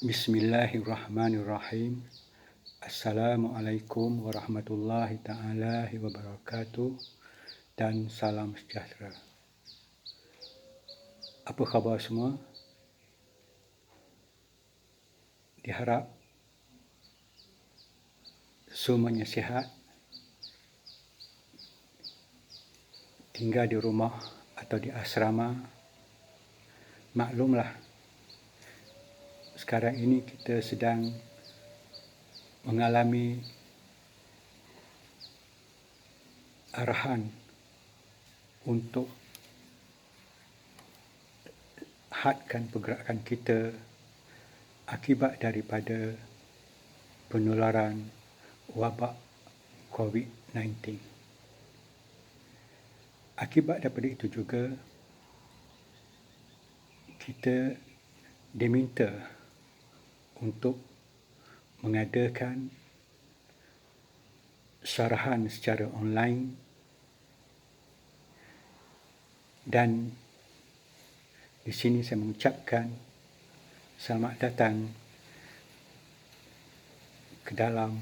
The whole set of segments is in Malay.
Bismillahirrahmanirrahim. Assalamualaikum warahmatullahi ta'ala wabarakatuh dan salam sejahtera. Apa khabar semua? Diharap semuanya sihat, tinggal di rumah atau di asrama. Maklumlah, sekarang ini kita sedang mengalami arahan untuk hadkan pergerakan kita akibat daripada penularan wabak COVID-19. Akibat daripada itu juga, kita diminta untuk mengadakan syarahan secara online dan di sini saya mengucapkan selamat datang ke dalam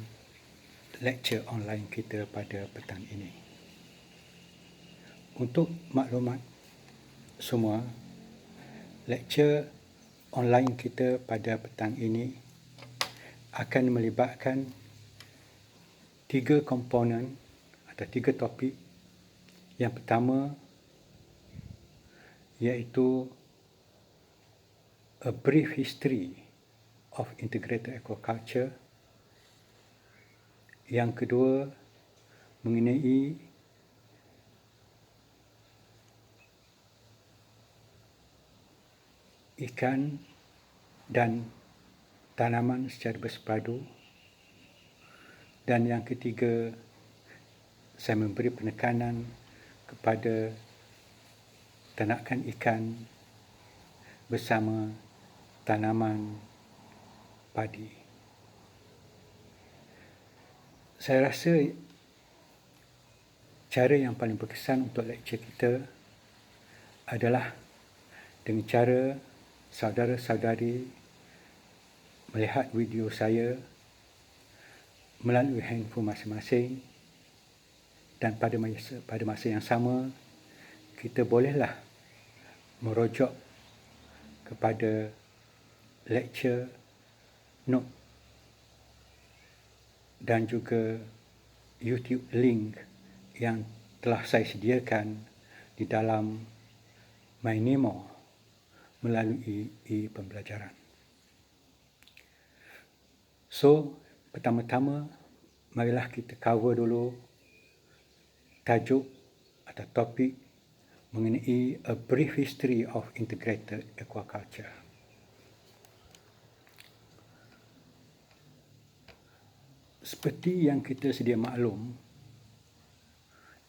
lecture online kita pada petang ini. Untuk maklumat semua, lecture online kita pada petang ini akan melibatkan 3 komponen atau 3 topik. Yang pertama iaitu A Brief History of Integrated Aquaculture. Yang kedua mengenai ikan dan tanaman secara bersepadu. Dan yang ketiga, saya memberi penekanan kepada ternakan ikan bersama tanaman padi. Saya rasa cara yang paling berkesan untuk lecture kita adalah dengan cara saudara-saudari melihat video saya melalui handphone masing-masing, dan pada masa yang sama kita bolehlah merujuk kepada lecture note dan juga YouTube link yang telah saya sediakan di dalam MyNemo melalui e-pembelajaran. So, pertama-tama marilah kita cover dulu tajuk atau topik mengenai A Brief History of Integrated Aquaculture. Seperti yang kita sedia maklum,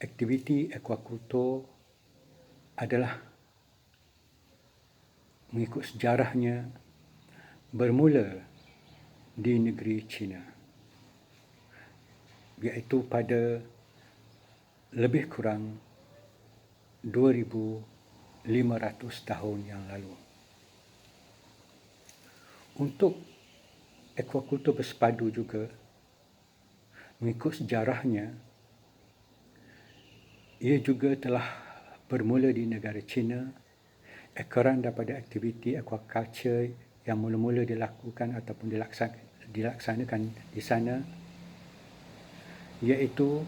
aktiviti aquakultur adalah mengikut sejarahnya bermula di negeri China, iaitu pada lebih kurang 2,500 tahun yang lalu. Untuk aquakultur bersepadu juga, mengikut sejarahnya, ia juga telah bermula di negara China, akaran daripada aktiviti aquaculture yang mula-mula dilakukan ataupun dilaksanakan di sana, iaitu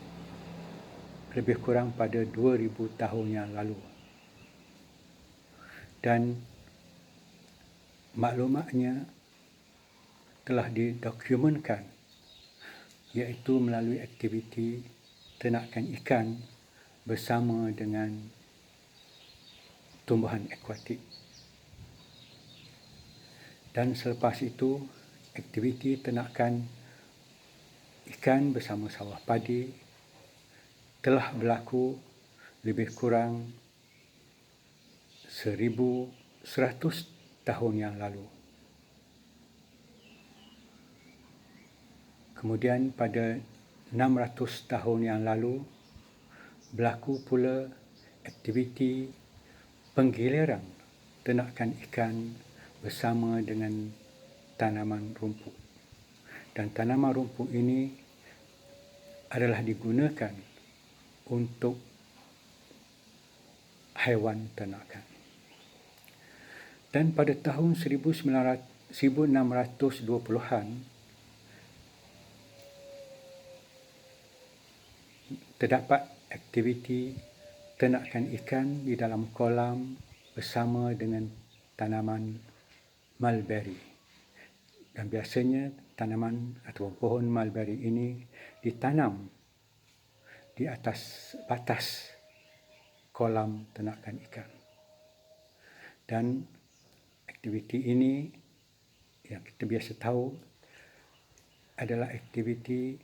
lebih kurang pada 2,000 tahun yang lalu. Dan maklumatnya telah didokumentkan, iaitu melalui aktiviti ternakan ikan bersama dengan tumbuhan akuatik. Dan selepas itu, aktiviti ternakan ikan bersama sawah padi telah berlaku lebih kurang 1,100 tahun yang lalu. Kemudian pada 600 tahun yang lalu, berlaku pula aktiviti penggiliran ternakan ikan bersama dengan tanaman rumput. Dan tanaman rumput ini adalah digunakan untuk haiwan ternakan. Dan pada tahun 1620-an, terdapat aktiviti ternakan ikan di dalam kolam bersama dengan tanaman mulberry. Dan biasanya tanaman atau pohon mulberry ini ditanam di atas batas kolam ternakan ikan. Dan aktiviti ini yang kita biasa tahu adalah aktiviti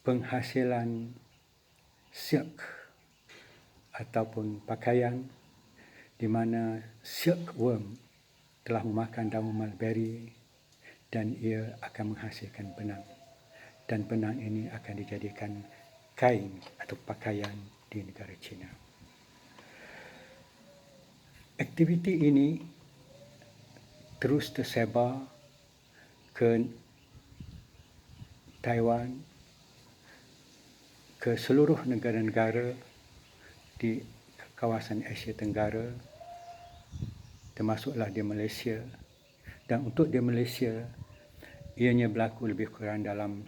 penghasilan silk ataupun pakaian, di mana silkworm telah memakan daun mulberry dan ia akan menghasilkan benang. Dan benang ini akan dijadikan kain atau pakaian di negara China. Aktiviti ini terus tersebar ke Taiwan, ke seluruh negara-negara di kawasan Asia Tenggara, termasuklah di Malaysia. Dan untuk di Malaysia, ianya berlaku lebih kurang dalam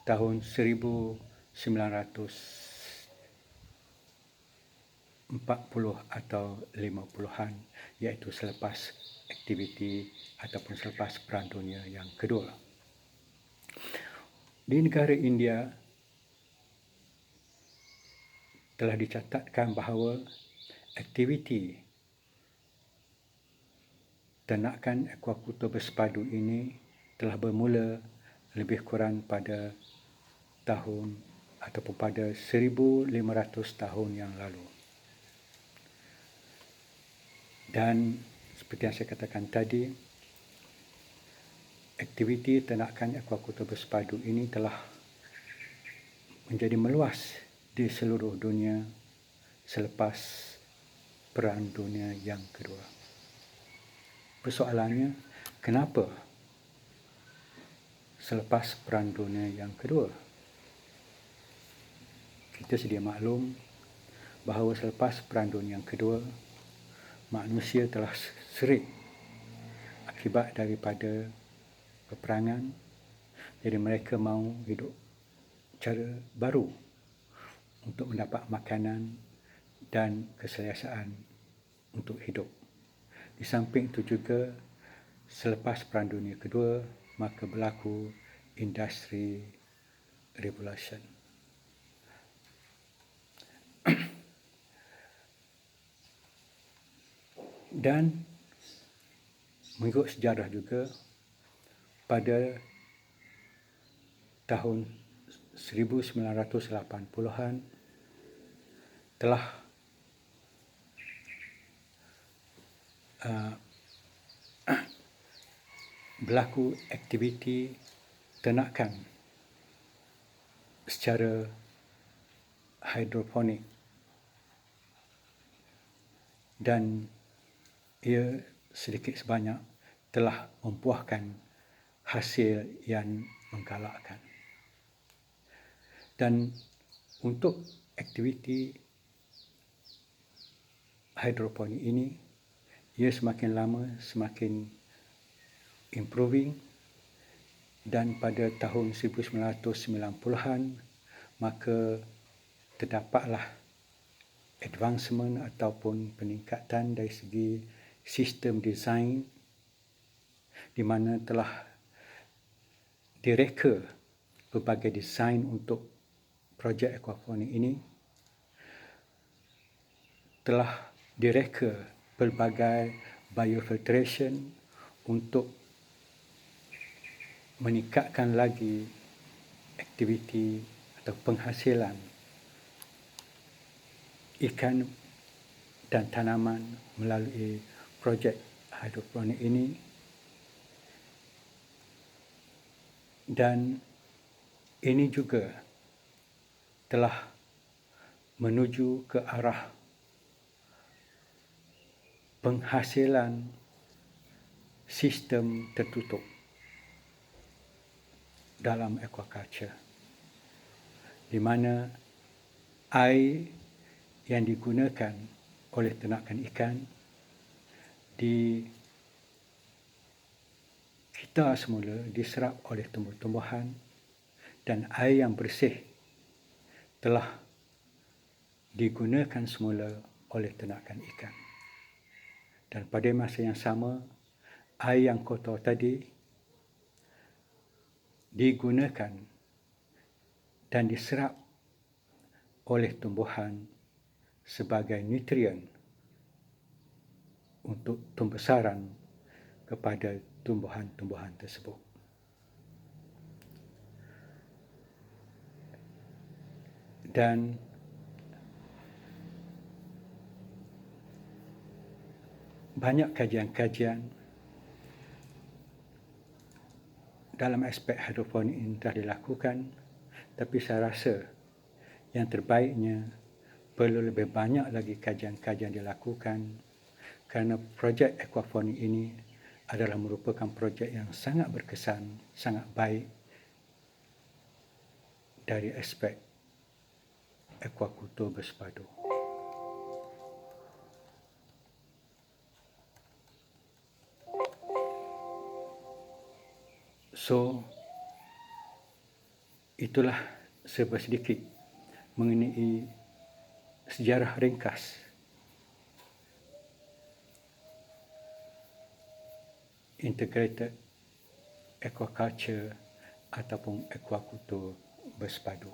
tahun 1940 atau 50-an, iaitu selepas aktiviti ataupun selepas Perang Dunia yang kedua. Di negara India telah dicatatkan bahawa aktiviti ternakan aquaculture bersepadu ini telah bermula lebih kurang pada tahun ataupun pada 1500 tahun yang lalu. Dan seperti yang saya katakan tadi, aktiviti ternakan aquaculture bersepadu ini telah menjadi meluas di seluruh dunia selepas Perang Dunia yang kedua. Persoalannya, kenapa selepas Perang Dunia yang kedua? Kita sedia maklum bahawa selepas Perang Dunia yang kedua, manusia telah serik akibat daripada peperangan. Jadi mereka mahu hidup cara baru untuk mendapat makanan dan keselesaan untuk hidup. Di samping itu juga, selepas Perang Dunia Kedua, maka berlaku industri revolution. Dan mengikut sejarah juga, pada tahun 1980-an telah berlaku aktiviti ternakan secara hidroponik, dan ia sedikit sebanyak telah membuahkan hasil yang menggalakkan. Dan untuk aktiviti hidroponik ini, ia semakin lama semakin improving, dan pada tahun 1990-an maka terdapatlah advancement ataupun peningkatan dari segi sistem desain, di mana telah direka berbagai desain untuk projek aquaponik ini, telah direka pelbagai biofiltration untuk meningkatkan lagi aktiviti atau penghasilan ikan dan tanaman melalui projek hidroponik ini. Dan ini juga telah menuju ke arah penghasilan sistem tertutup dalam aquaculture, di mana air yang digunakan oleh ternakan ikan kita semula diserap oleh tumbuh-tumbuhan, dan air yang bersih telah digunakan semula oleh ternakan ikan. Dan pada masa yang sama, air yang kotor tadi digunakan dan diserap oleh tumbuhan sebagai nutrien untuk pembesaran kepada tumbuhan-tumbuhan tersebut. Dan banyak kajian-kajian dalam aspek hidroponik ini telah dilakukan, tapi saya rasa yang terbaiknya perlu lebih banyak lagi kajian-kajian dilakukan, kerana projek aquaponik ini adalah merupakan projek yang sangat berkesan, sangat baik dari aspek aquakultur bersepadu. So, itulah sedikit mengenai sejarah ringkas integrated aquaculture ataupun aquakultur bersepadu.